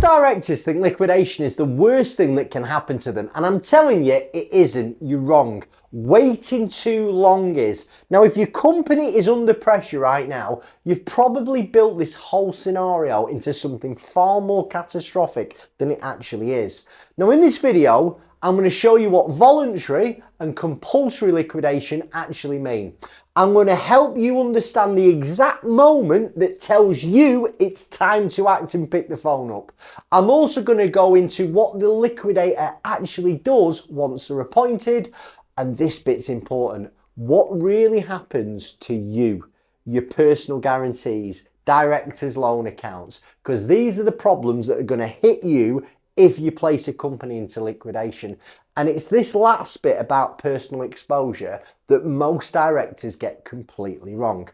Most directors think liquidation is the worst thing that can happen to them, and I'm telling you, it isn't. You're wrong. Waiting too long is. Now, if your company is under pressure right now, you've probably built this whole scenario into something far more catastrophic than it actually is. Now, in this video, I'm going to show you what voluntary and compulsory liquidation actually mean. I'm going to help you understand the exact moment that tells you it's time to act and pick the phone up. I'm also going to go into what the liquidator actually does once they're appointed. And this bit's important. What really happens to you, your personal guarantees, directors' loan accounts, because these are the problems that are going to hit you if you place a company into liquidation. And it's this last bit about personal exposure that most directors get completely wrong.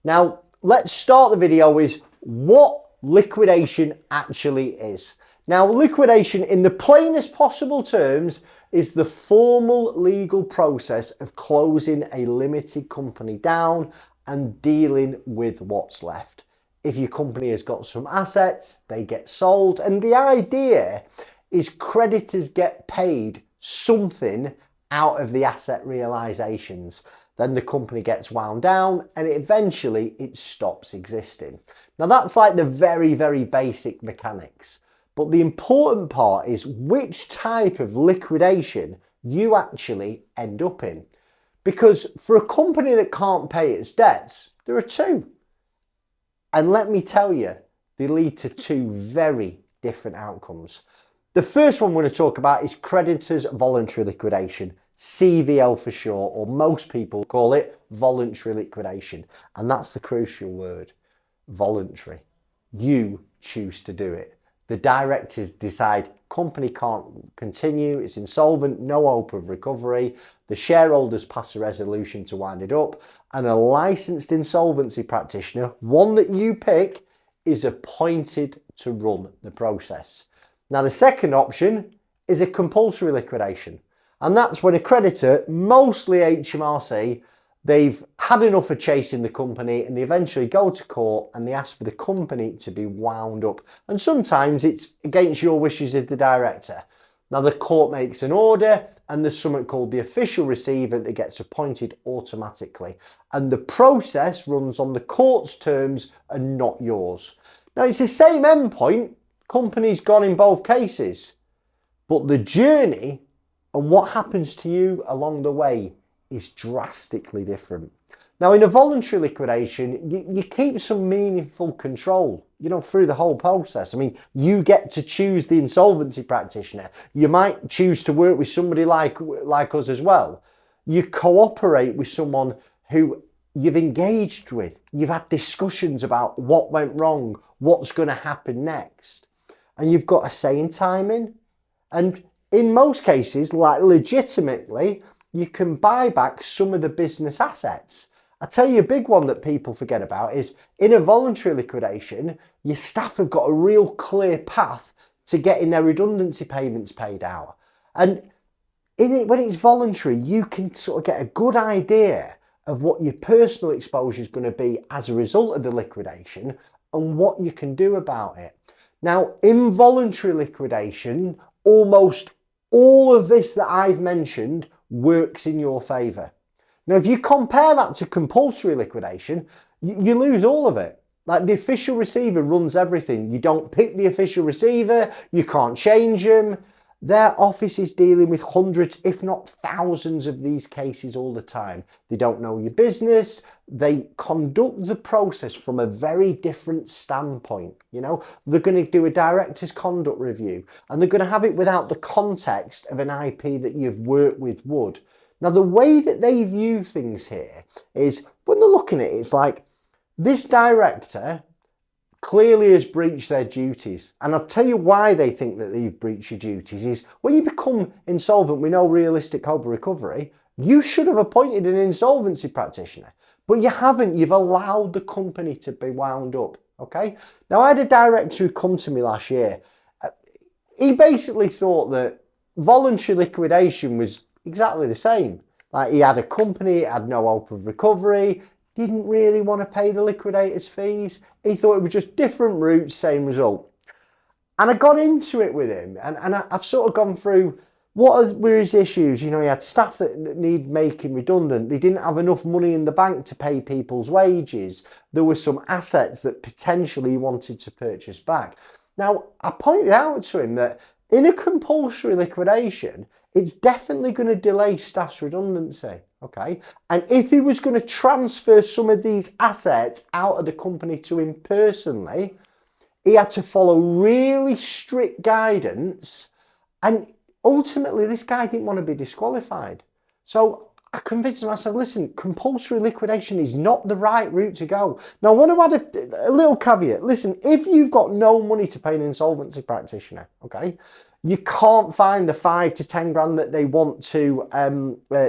Now, let's start the video with what liquidation actually is. Now, liquidation in the plainest possible terms is the formal legal process of closing a limited company down and dealing with what's left. If your company has got some assets, they get sold, and the idea is creditors get paid something out of the asset realizations. Then the company gets wound down and eventually it stops existing. Now that's like the very, very basic mechanics. But the important part is which type of liquidation you actually end up in. Because for a company that can't pay its debts, there are two. And let me tell you, they lead to two very different outcomes. The first one we're going to talk about is creditors' voluntary liquidation, CVL for short, or most people call it voluntary liquidation. And that's the crucial word, voluntary. You choose to do it. The directors decide company can't continue, it's insolvent, no hope of recovery. The shareholders pass a resolution to wind it up, and a licensed insolvency practitioner, one that you pick, is appointed to run the process. Now, the second option is a compulsory liquidation, and that's when a creditor, mostly HMRC, they've had enough of chasing the company and they eventually go to court and they ask for the company to be wound up. And sometimes it's against your wishes as the director. Now the court makes an order and there's something called the official receiver that gets appointed automatically. And the process runs on the court's terms and not yours. Now it's the same endpoint, company's gone in both cases. But the journey and what happens to you along the way is drastically different. Now in a voluntary liquidation, you keep some meaningful control, through the whole process. I mean, you get to choose the insolvency practitioner. You might choose to work with somebody like us as well. You cooperate with someone who you've engaged with. You've had discussions about what went wrong, what's going to happen next. And you've got a say in timing. And in most cases, like legitimately, you can buy back some of the business assets. I tell you a big one that people forget about is in a voluntary liquidation, your staff have got a real clear path to getting their redundancy payments paid out. And when it's voluntary, you can sort of get a good idea of what your personal exposure is going to be as a result of the liquidation and what you can do about it. Now, in voluntary liquidation, almost all of this that I've mentioned works in your favour. Now, if you compare that to compulsory liquidation, you lose all of it. Like the official receiver runs everything. You don't pick the official receiver, you can't change them. Their office is dealing with hundreds, if not thousands of these cases all the time. They don't know your business. They conduct the process from a very different standpoint. They're going to do a director's conduct review and they're going to have it without the context of an IP that you've worked with would. Now, the way that they view things here is when they're looking at it, it's like this director clearly has breached their duties. And I'll tell you why they think that they've breached your duties is when you become insolvent with no realistic hope of recovery, you should have appointed an insolvency practitioner, but you haven't. You've allowed the company to be wound up. Okay. Now, I had a director who come to me last year. He basically thought that voluntary liquidation was exactly the same. Like he had a company, it had no hope of recovery, didn't really want to pay the liquidator's fees. He thought it was just different routes, same result. And I got into it with him, and I've sort of gone through were his issues. You know, he had staff that need making redundant. They didn't have enough money in the bank to pay people's wages. There were some assets that potentially he wanted to purchase back. Now, I pointed out to him that in a compulsory liquidation, it's definitely going to delay staff's redundancy, okay? And if he was going to transfer some of these assets out of the company to him personally, he had to follow really strict guidance, and ultimately this guy didn't want to be disqualified. So I convinced him, I said, listen, compulsory liquidation is not the right route to go. Now I want to add a little caveat. Listen, if you've got no money to pay an insolvency practitioner, okay, you can't find the 5 to 10 grand that they want to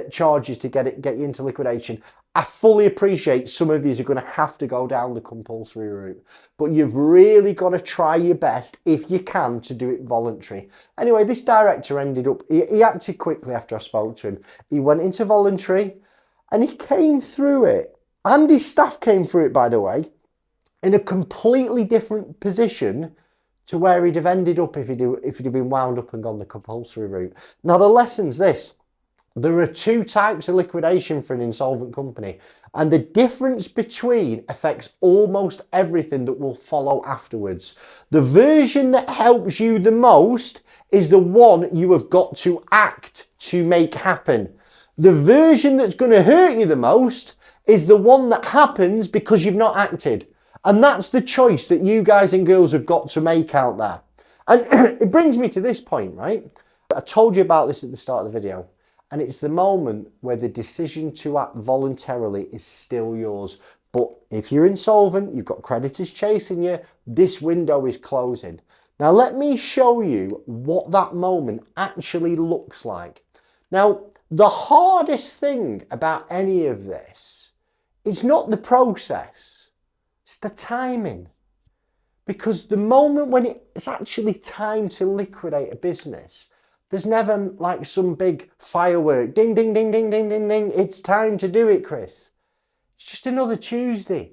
charge you to get you into liquidation. I fully appreciate some of you are going to have to go down the compulsory route, but you've really got to try your best, if you can, to do it voluntary. Anyway, this director ended up, he acted quickly after I spoke to him. He went into voluntary and he came through it. And his staff came through it, by the way, in a completely different position to where he'd have ended up if he'd have been wound up and gone the compulsory route. Now, the lesson's this. There are 2 types of liquidation for an insolvent company, and the difference between affects almost everything that will follow afterwards. The version that helps you the most is the one you have got to act to make happen. The version that's going to hurt you the most is the one that happens because you've not acted. And that's the choice that you guys and girls have got to make out there. And it brings me to this point, right? I told you about this at the start of the video. And it's the moment where the decision to act voluntarily is still yours. But if you're insolvent, you've got creditors chasing you, this window is closing. Now let me show you what that moment actually looks like. Now, the hardest thing about any of this is not the process, it's the timing. Because the moment when it's actually time to liquidate a business, there's never like some big firework, ding, ding, ding, ding, ding, ding, ding. It's time to do it, Chris. It's just another Tuesday.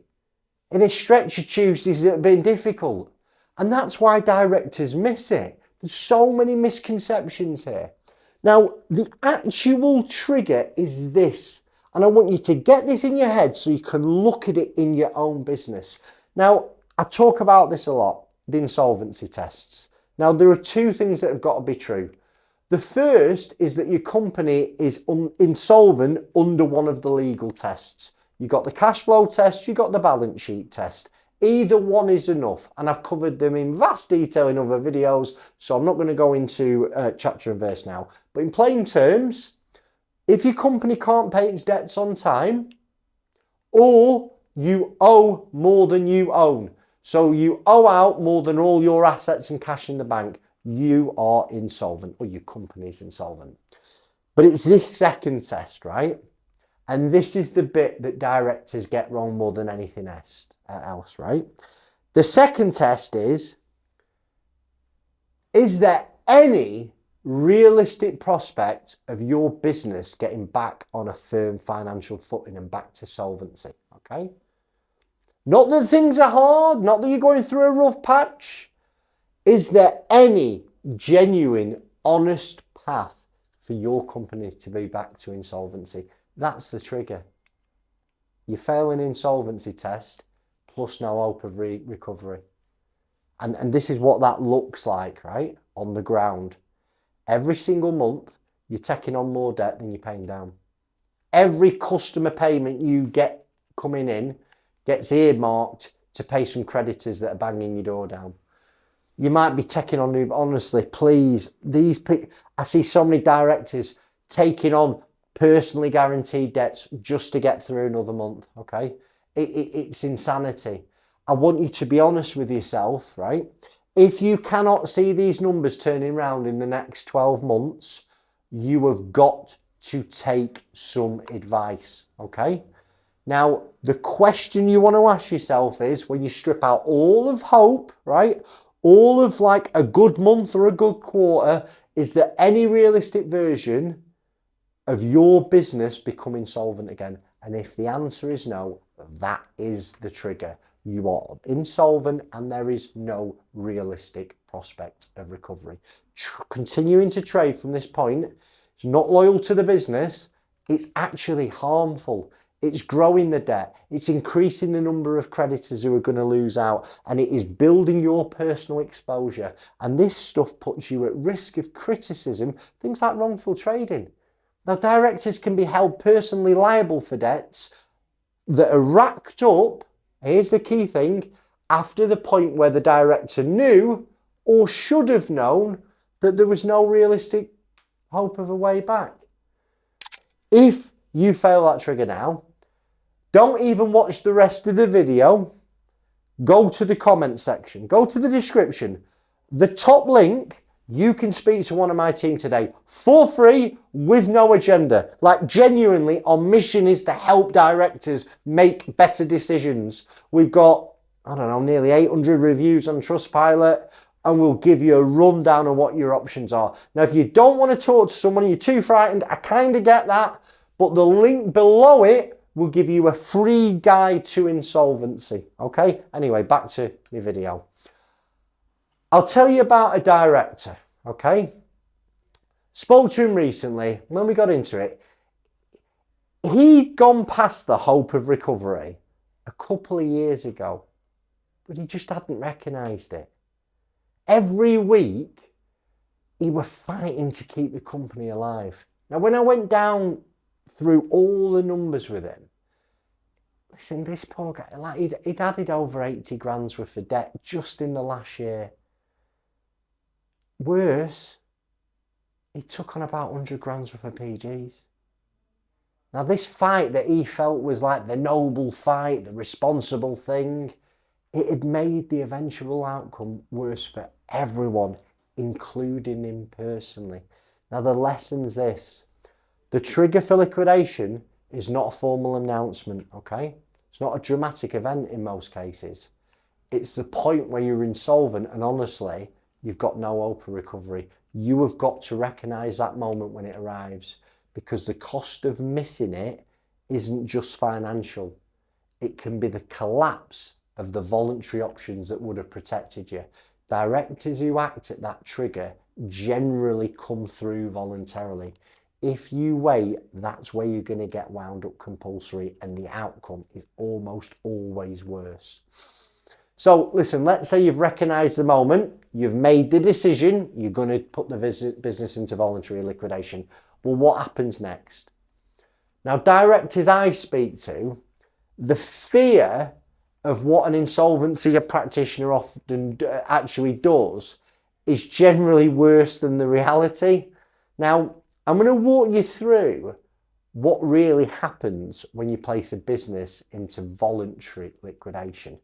In a stretch of Tuesdays that have been difficult. And that's why directors miss it. There's so many misconceptions here. Now, the actual trigger is this. And I want you to get this in your head so you can look at it in your own business. Now, I talk about this a lot, the insolvency tests. Now, there are 2 things that have got to be true. The first is that your company is insolvent under one of the legal tests. You got the cash flow test, you got the balance sheet test. Either one is enough, and I've covered them in vast detail in other videos, so I'm not going to go into chapter and verse now. But in plain terms, if your company can't pay its debts on time, or you owe more than you own, so you owe out more than all your assets and cash in the bank, you are insolvent, or your company's insolvent. But it's this second test, right? And this is the bit that directors get wrong more than anything else, right? The second test is there any realistic prospect of your business getting back on a firm financial footing and back to solvency, okay? Not that things are hard, not that you're going through a rough patch. Is there any genuine, honest path for your company to be back to insolvency? That's the trigger. You fail an insolvency test, plus no hope of recovery. And this is what that looks like, right? On the ground. Every single month, you're taking on more debt than you're paying down. Every customer payment you get coming in gets earmarked to pay some creditors that are banging your door down. You might be taking on new, honestly, please, I see so many directors taking on personally guaranteed debts just to get through another month, okay? It's insanity. I want you to be honest with yourself, right? If you cannot see these numbers turning around in the next 12 months, you have got to take some advice, okay? Now, the question you want to ask yourself is, when you strip out all of hope, right? All of like a good month or a good quarter, is there any realistic version of your business becoming solvent again? And if the answer is no, that is the trigger. you are insolvent and there is no realistic prospect of recovery. Continuing to trade from this point is not loyal to the business. It's actually harmful. It's growing the debt. It's increasing the number of creditors who are going to lose out, and it is building your personal exposure. And this stuff puts you at risk of criticism, things like wrongful trading. Now, directors can be held personally liable for debts that are racked up, here's the key thing, after the point where the director knew or should have known that there was no realistic hope of a way back. If you fail that trigger now, don't even watch the rest of the video. Go to the comment section, go to the description. The top link, you can speak to one of my team today for free with no agenda. Like, genuinely, our mission is to help directors make better decisions. We've got, I don't know, nearly 800 reviews on Trustpilot, and we'll give you a rundown of what your options are. Now, if you don't want to talk to someone, you're too frightened, I kind of get that, but the link below it will give you a free guide to insolvency. Okay? Anyway, back to the video. I'll tell you about a director, okay? Spoke to him recently. When we got into it, he'd gone past the hope of recovery a couple of years ago, but he just hadn't recognised it. Every week, he was fighting to keep the company alive. Now, when I went down through all the numbers with him, listen, this poor guy, like he'd added over 80 grand's worth of debt just in the last year. Worse, he took on about 100 grand's worth of PGs. Now, this fight that he felt was like the noble fight, the responsible thing, it had made the eventual outcome worse for everyone, including him personally. Now, the lesson's this. The trigger for liquidation is not a formal announcement, okay? It's not a dramatic event in most cases. It's the point where you're insolvent and honestly, you've got no hope of recovery. You have got to recognise that moment when it arrives, because the cost of missing it isn't just financial. It can be the collapse of the voluntary options that would have protected you. Directors who act at that trigger generally come through voluntarily. If you wait, that's where you're going to get wound up compulsory, and the outcome is almost always worse. So listen, let's say you've recognised the moment, you've made the decision, you're going to put the business into voluntary liquidation. Well, what happens next? Now, directors I speak to, the fear of what an insolvency practitioner often actually does is generally worse than the reality. Now, I'm going to walk you through what really happens when you place a business into voluntary liquidation.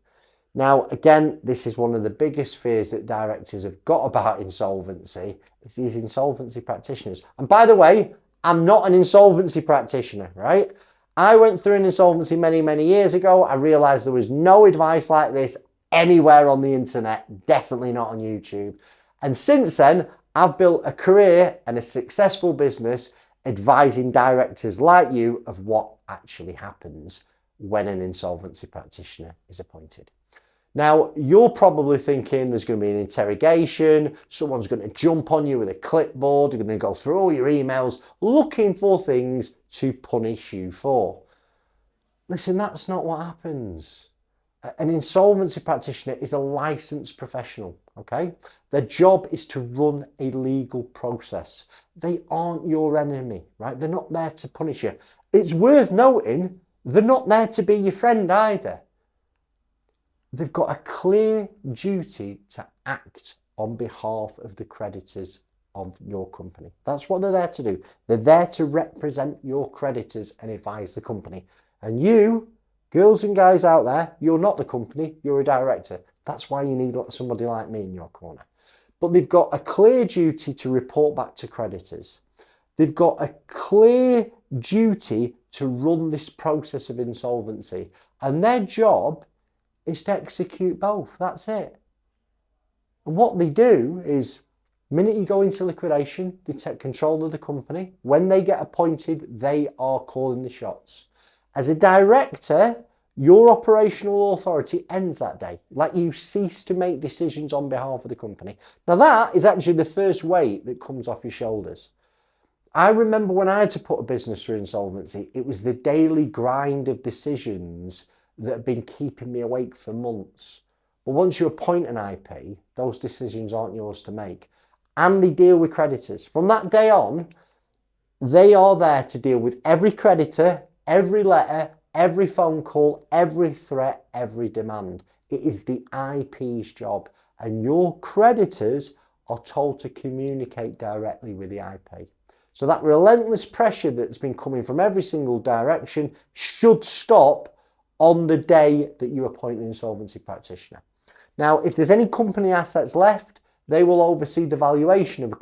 Now, again, this is one of the biggest fears that directors have got about insolvency, is these insolvency practitioners. And by the way, I'm not an insolvency practitioner, right? I went through an insolvency many, many years ago. I realized there was no advice like this anywhere on the internet, definitely not on YouTube. And since then, I've built a career and a successful business advising directors like you of what actually happens when an insolvency practitioner is appointed. Now, you're probably thinking there's going to be an interrogation, someone's going to jump on you with a clipboard, they're going to go through all your emails looking for things to punish you for. Listen, that's not what happens. An insolvency practitioner is a licensed professional, okay? Their job is to run a legal process. They aren't your enemy, right? They're not there to punish you. It's worth noting, they're not there to be your friend either. They've got a clear duty to act on behalf of the creditors of your company. That's what they're there to do. They're there to represent your creditors and advise the company. And you, girls and guys out there, you're not the company, you're a director. That's why you need somebody like me in your corner. But they've got a clear duty to report back to creditors. They've got a clear duty to run this process of insolvency. And their job is to execute both. That's it. And what they do is, the minute you go into liquidation, they take control of the company. When they get appointed, they are calling the shots. As a director, your operational authority ends that day. Like you cease to make decisions on behalf of the company. Now that is actually the first weight that comes off your shoulders. I remember when I had to put a business through insolvency, it was the daily grind of decisions that have been keeping me awake for months. But once you appoint an IP, those decisions aren't yours to make. And they deal with creditors. From that day on, they are there to deal with every creditor, every letter, every phone call, every threat, every demand. It is the IP's job. And your creditors are told to communicate directly with the IP. So that relentless pressure that's been coming from every single direction should stop on the day that you appoint an insolvency practitioner. Now, if there's any company assets left, they will oversee the valuation of the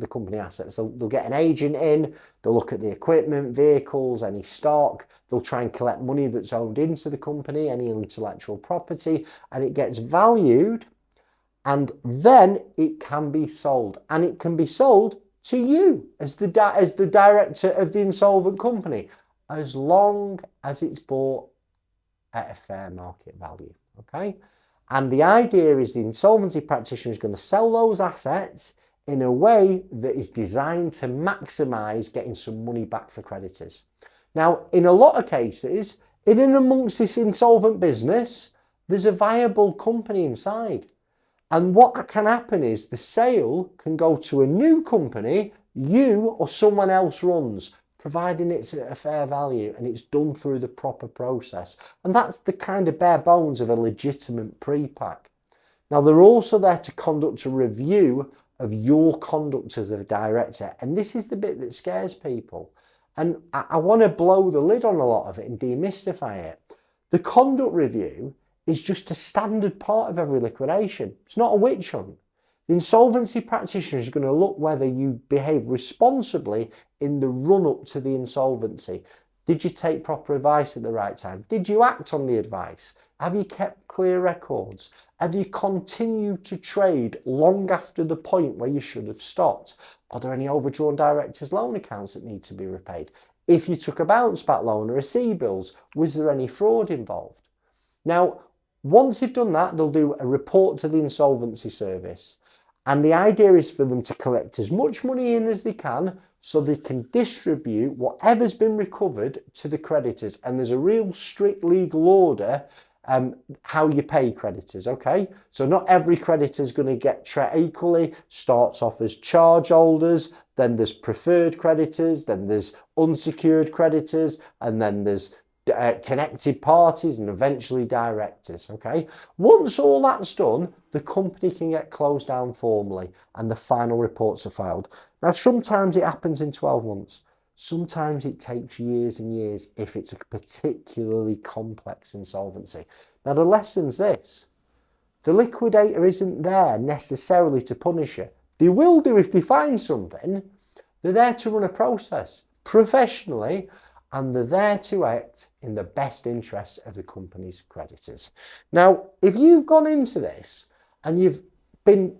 company assets. So they'll get an agent in, they'll look at the equipment, vehicles, any stock, they'll try and collect money that's owned into the company, any intellectual property, and it gets valued, and then it can be sold. And it can be sold to you as the director of the insolvent company, as long as it's bought at a fair market value, okay? And the idea is the insolvency practitioner is going to sell those assets in a way that is designed to maximise getting some money back for creditors. Now, in a lot of cases, in and amongst this insolvent business, there's a viable company inside. And what can happen is the sale can go to a new company you or someone else runs, providing it's at a fair value and it's done through the proper process. And that's the kind of bare bones of a legitimate pre-pack. Now, they're also there to conduct a review of your conduct as a director. And this is the bit that scares people. And I want to blow the lid on a lot of it and demystify it. The conduct review is just a standard part of every liquidation. It's not a witch hunt. The insolvency practitioner is going to look whether you behave responsibly in the run-up to the insolvency. Did you take proper advice at the right time? Did you act on the advice? Have you kept clear records? Have you continued to trade long after the point where you should have stopped? Are there any overdrawn directors' loan accounts that need to be repaid? If you took a bounce back loan or a C-bills, was there any fraud involved? Now, once you've done that, they'll do a report to the insolvency service. And the idea is for them to collect as much money in as they can so they can distribute whatever's been recovered to the creditors. And there's a real strict legal order how you pay creditors, okay? So not every creditor is going to get treated equally. Starts off as charge holders, then there's preferred creditors, then there's unsecured creditors, and then there's connected parties and eventually directors, okay? Once all that's done, the company can get closed down formally and the final reports are filed. Now, sometimes it happens in 12 months. Sometimes it takes years and years if it's a particularly complex insolvency. Now, the lesson's this. The liquidator isn't there necessarily to punish you. They will do if they find something. They're there to run a process professionally, and they're there to act in the best interests of the company's creditors. Now, if you've gone into this and you've been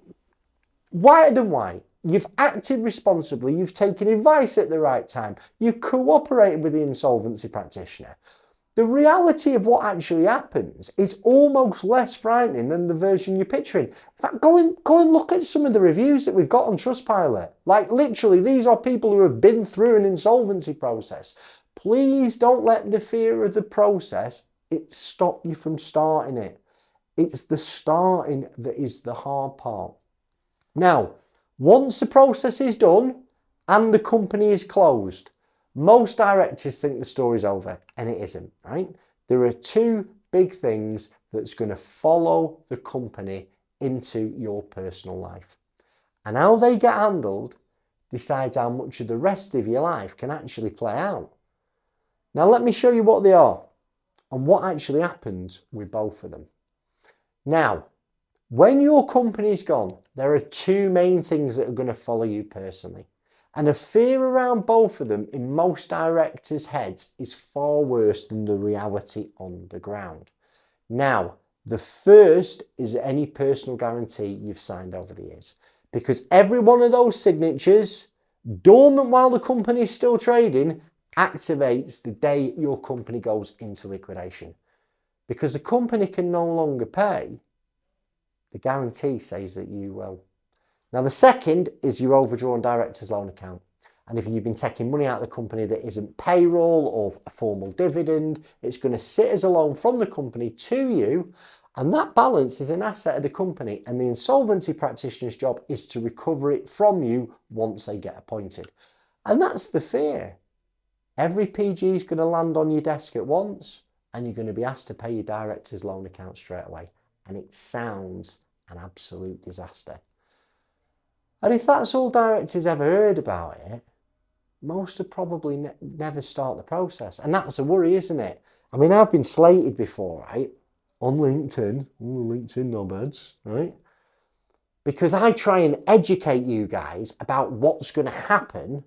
whiter than white, you've acted responsibly, you've taken advice at the right time, you cooperated with the insolvency practitioner, the reality of what actually happens is almost less frightening than the version you're picturing. In fact, go and look at some of the reviews that we've got on Trustpilot. Like literally, these are people who have been through an insolvency process. Please don't let the fear of the process stop you from starting it. It's the starting that is the hard part. Now, once the process is done and the company is closed, most directors think the story's over, and it isn't, right? There are two big things that's going to follow the company into your personal life. And how they get handled decides how much of the rest of your life can actually play out. Now let me show you what they are and what actually happens with both of them. Now, when your company's gone, there are two main things that are going to follow you personally. And the fear around both of them in most directors' heads is far worse than the reality on the ground. Now, the first is any personal guarantee you've signed over the years. Because every one of those signatures, dormant while the company is still trading, activates the day your company goes into liquidation. because the company can no longer pay, the guarantee says that you will. Now, the second is your overdrawn director's loan account. And if you've been taking money out of the company that isn't payroll or a formal dividend, it's going to sit as a loan from the company to you. And that balance is an asset of the company. And the insolvency practitioner's job is to recover it from you once they get appointed. And that's the fear. Every PG is going to land on your desk at once, and you're going to be asked to pay your director's loan account straight away. And it sounds an absolute disaster. And if that's all directors ever heard about it, most would probably never start the process. And that's a worry, isn't it? I mean, I've been slated before, right? On LinkedIn, LinkedIn knobheads, right? Because I try and educate you guys about what's going to happen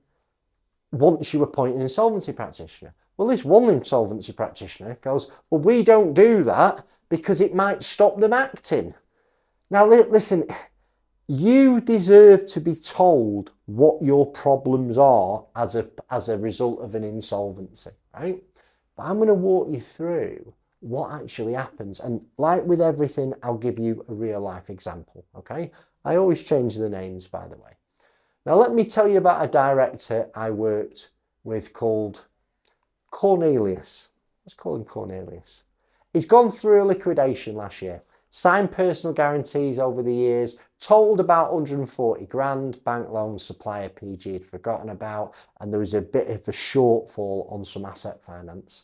once you appoint an insolvency practitioner. Well, this one insolvency practitioner goes, well, we don't do that because it might stop them acting. Now, listen, you deserve to be told what your problems are as a result of an insolvency, right? But I'm going to walk you through what actually happens. And like with everything, I'll give you a real life example, okay? I always change the names, by the way. Now, let me tell you about a director I worked with called Cornelius. Let's call him Cornelius. He's gone through a liquidation last year. Signed personal guarantees over the years, totaled about 140 grand, bank loan supplier PG had forgotten about, and there was a bit of a shortfall on some asset finance.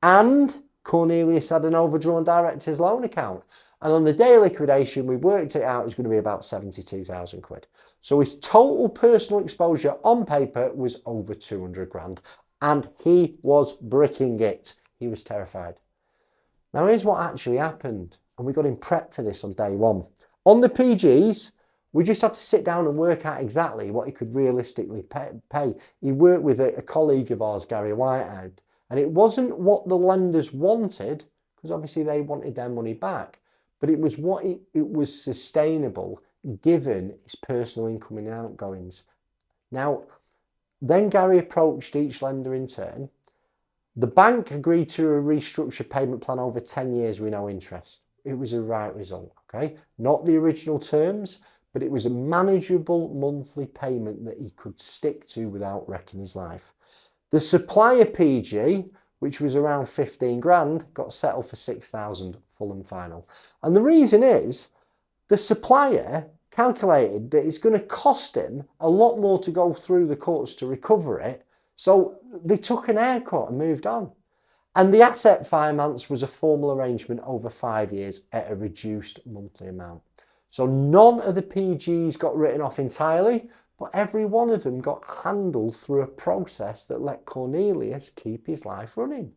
And Cornelius had an overdrawn director's loan account. And on the day of liquidation, we worked it out, it was going to be about 72,000 quid. So his total personal exposure on paper was over 200 grand. And he was bricking it. He was terrified. Now, here's what actually happened. And we got him prepped for this on day one. On the PGs, we just had to sit down and work out exactly what he could realistically pay. He worked with a colleague of ours, Gary Whitehead, and it wasn't what the lenders wanted, because obviously they wanted their money back, but it was what it was sustainable given his personal income and outgoings. Now, then Gary approached each lender in turn. The bank agreed to a restructured payment plan over 10 years with no interest. It was a right result, okay? Not the original terms, but it was a manageable monthly payment that he could stick to without wrecking his life. The supplier PG, which was around 15 grand, got settled for 6,000, full and final. And the reason is, the supplier calculated that it's going to cost him a lot more to go through the courts to recover it, so they took an haircut and moved on. And the asset finance was a formal arrangement over 5 years at a reduced monthly amount. So none of the PGs got written off entirely, but every one of them got handled through a process that let Cornelius keep his life running.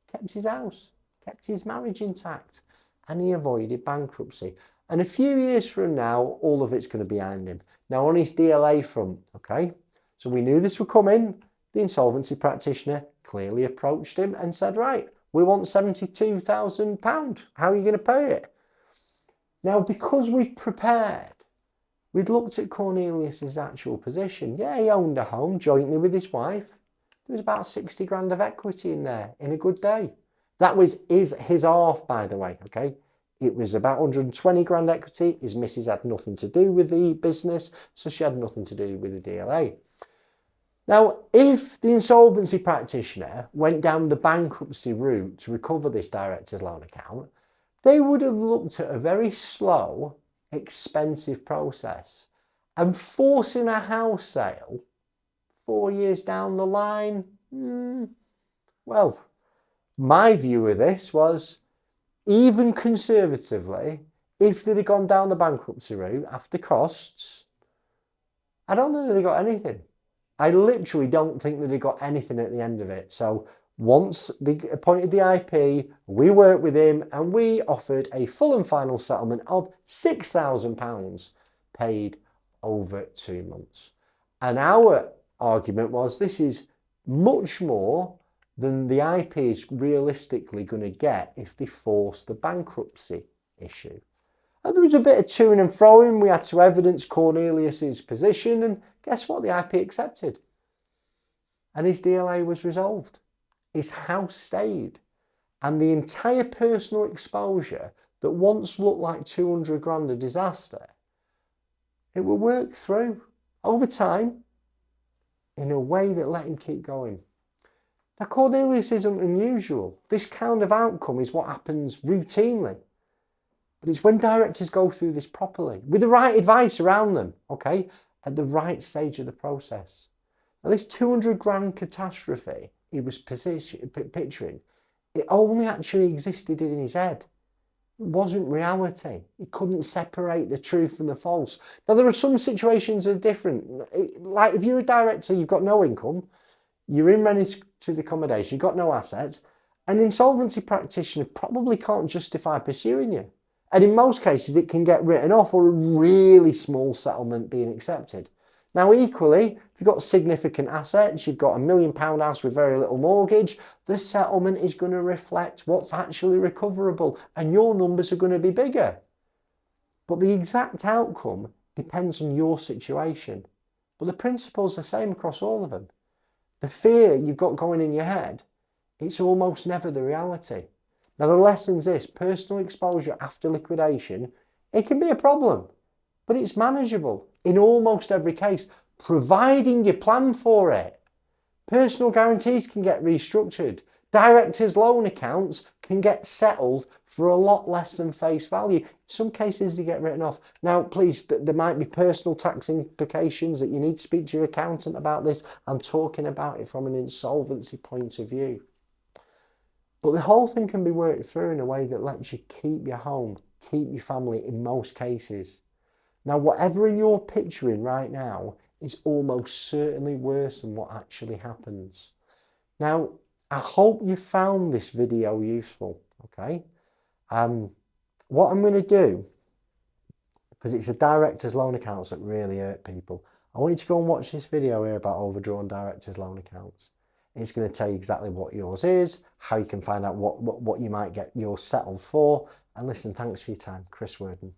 Kept his house, kept his marriage intact, and he avoided bankruptcy. And a few years from now, all of it's going to be behind him. Now, on his DLA front, okay, so we knew this would come in. The insolvency practitioner clearly approached him and said, right, we want £72,000. How are you going to pay it? Now, because we'd prepared, we'd looked at Cornelius's actual position. Yeah, he owned a home jointly with his wife. There was about 60 grand of equity in there in a good day. That was his half, by the way, okay? It was about 120 grand equity. His missus had nothing to do with the business, so she had nothing to do with the DLA. Now, if the insolvency practitioner went down the bankruptcy route to recover this director's loan account, they would have looked at a very slow, expensive process. And forcing a house sale 4 years down the line, well, my view of this was, even conservatively, if they'd have gone down the bankruptcy route after costs, I don't think they'd have got anything. I literally don't think that they got anything at the end of it. So once they appointed the IP, we worked with him and we offered a full and final settlement of £6,000 paid over 2 months. And our argument was, this is much more than the IP is realistically going to get if they force the bankruptcy issue. And there was a bit of toing and froing. We had to evidence Cornelius's position, and guess what? The IP accepted. And his DLA was resolved. His house stayed. And the entire personal exposure that once looked like 200 grand a disaster, it will work through over time in a way that let him keep going. Now, Cornelius isn't unusual. This kind of outcome is what happens routinely. But it's when directors go through this properly, with the right advice around them, okay, at the right stage of the process. Now, this 200 grand catastrophe he was picturing, it only actually existed in his head. It wasn't reality. He couldn't separate the truth from the false. Now, there are some situations that are different. Like if you're a director, you've got no income, you're in rented accommodation, you've got no assets, an insolvency practitioner probably can't justify pursuing you. And in most cases, it can get written off or a really small settlement being accepted. Now, equally, if you've got significant assets, you've got £1 million house with very little mortgage, the settlement is going to reflect what's actually recoverable and your numbers are going to be bigger. But the exact outcome depends on your situation. But the principle's the same across all of them. The fear you've got going in your head, it's almost never the reality. Now, the lesson's this: personal exposure after liquidation, it can be a problem, but it's manageable in almost every case, providing you plan for it. Personal guarantees can get restructured. Directors' loan accounts can get settled for a lot less than face value. In some cases, they get written off. Now, please, there might be personal tax implications that you need to speak to your accountant about this. I'm talking about it from an insolvency point of view. But the whole thing can be worked through in a way that lets you keep your home, keep your family in most cases. Now, whatever you're picturing right now is almost certainly worse than what actually happens. Now, I hope you found this video useful, okay? What I'm going to do, because it's the director's loan accounts that really hurt people, I want you to go and watch this video here about overdrawn director's loan accounts. It's going to tell you exactly what yours is, how you can find out what you might get yours settled for. And listen, thanks for your time. Chris Worden.